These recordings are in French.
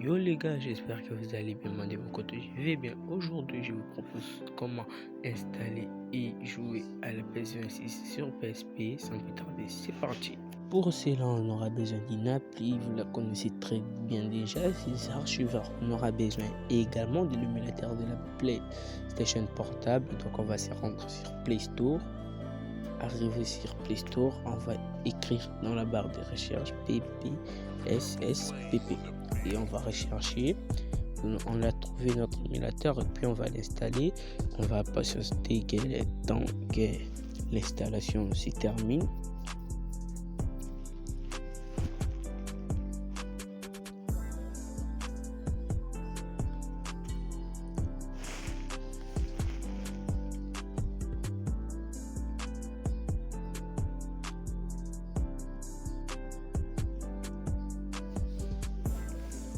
Yo les gars, j'espère que vous allez bien. Moi de mon côté, je vais bien. Aujourd'hui, je vous propose comment installer et jouer à la PS26 sur PSP. Sans plus tarder, c'est parti. Pour cela, on aura besoin d'une appli, vous la connaissez très bien déjà, c'est Archiver. On aura besoin également de l'émulateur de la PlayStation portable. Donc on va se rendre sur Play Store. Arrivé sur Play Store, on va écrire dans la barre de recherche PPSSPP et on va rechercher. On a trouvé notre émulateur et puis on va l'installer. On va patienter le temps que l'installation se termine.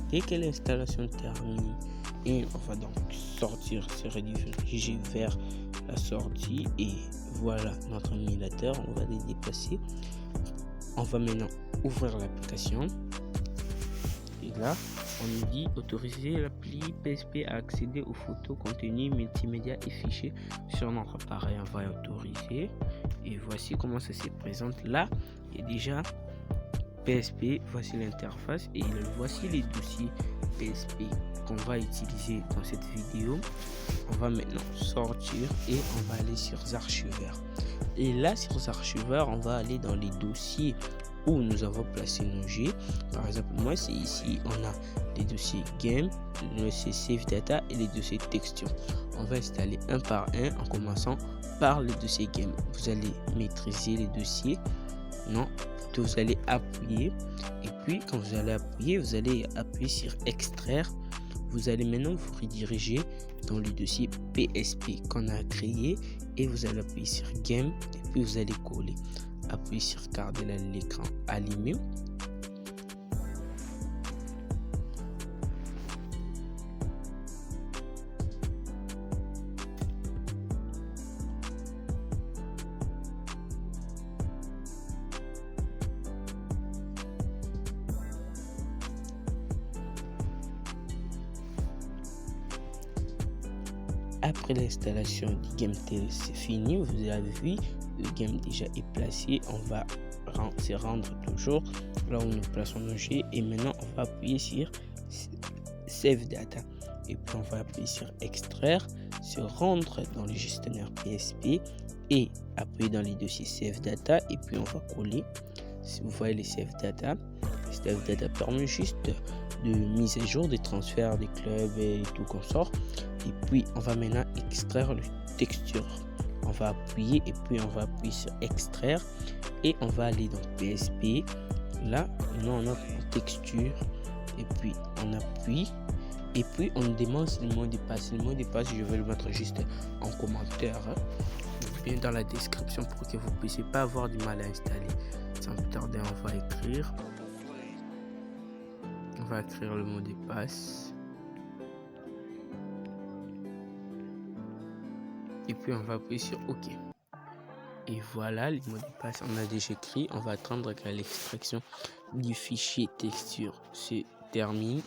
Dès que l'installation termine, et on va donc sortir, se rediriger vers la sortie et voilà notre émulateur. On va les déplacer. On va maintenant ouvrir l'application et là on nous dit autoriser l'appli PSP à accéder aux photos, contenus multimédia et fichiers sur notre appareil. On va autoriser et voici comment ça se présente. Là il y a déjà PSP, voici l'interface et voici les dossiers PSP qu'on va utiliser dans cette vidéo. On va maintenant sortir et on va aller sur Archiveurs. Et là sur Archiveurs, on va aller dans les dossiers où nous avons placé nos jeux. Par exemple, moi c'est ici, on a les dossiers Game, le dossier Save Data et les dossiers Texture. On va installer un par un en commençant par le dossier Game. Vous allez maîtriser les dossiers. Non, vous allez appuyer et puis quand vous allez appuyer sur extraire. Vous allez maintenant vous rediriger dans le dossier PSP qu'on a créé et vous allez appuyer sur game et puis vous allez coller, appuyer sur garder l'écran allumé. Après l'installation du GameTel, c'est fini. Vous avez vu, le game déjà est placé. On va se rendre toujours là où nous plaçons nos jeux. Et maintenant, on va appuyer sur Save Data. Et puis, on va appuyer sur Extraire, se rendre dans le gestionnaire PSP et appuyer dans les dossiers Save Data. Et puis, on va coller. Si vous voyez les Save Data, permet juste de mise à jour des transferts des clubs et tout qu'on sort. Et puis on va maintenant extraire le texture. On va appuyer et puis on va appuyer sur extraire et on va aller dans PSP. Là on a notre texture et puis on appuie et puis on demande le mot de passe. Le mot de passe, je vais le mettre juste en commentaire bien dans la description pour que vous puissiez pas avoir du mal à installer. Sans plus tarder, on va écrire le mot de passe. Et puis on va appuyer sur OK. Et voilà, le mot de passe, on a déjà écrit. On va attendre que l'extraction du fichier texture se termine.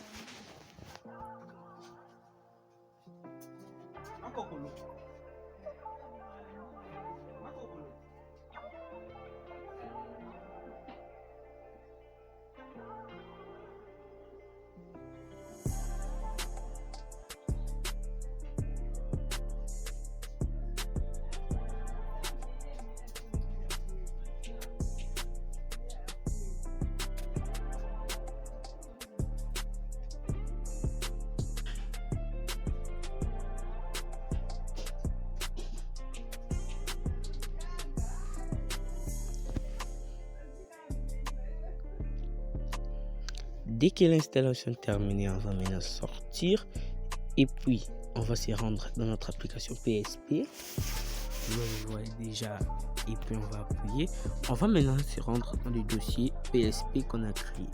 Dès que l'installation est terminée, on va maintenant sortir et puis on va se rendre dans notre application PSP. Vous voyez déjà et puis on va appuyer. On va maintenant se rendre dans le dossier PSP qu'on a créé.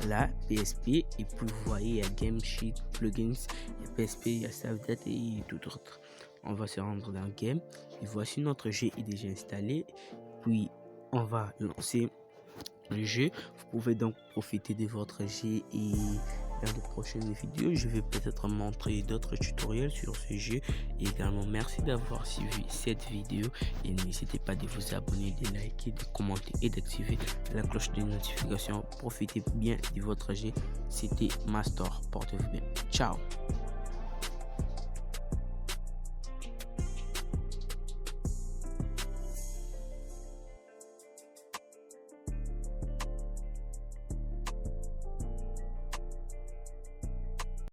Là, PSP et puis vous voyez il y a Game Sheet, Plugins, il y a PSP, il y a Save Data et tout autre. On va se rendre dans Game et voici notre jeu est déjà installé. Puis on va lancer le jeu. Vous pouvez donc profiter de votre jeu et faire de prochaines vidéos. Je vais peut-être montrer d'autres tutoriels sur ce jeu. Et également, merci d'avoir suivi cette vidéo. Et n'hésitez pas de vous abonner, de liker, de commenter et d'activer la cloche de notification. Profitez bien de votre jeu. C'était Mastor. Portez-vous bien. Ciao.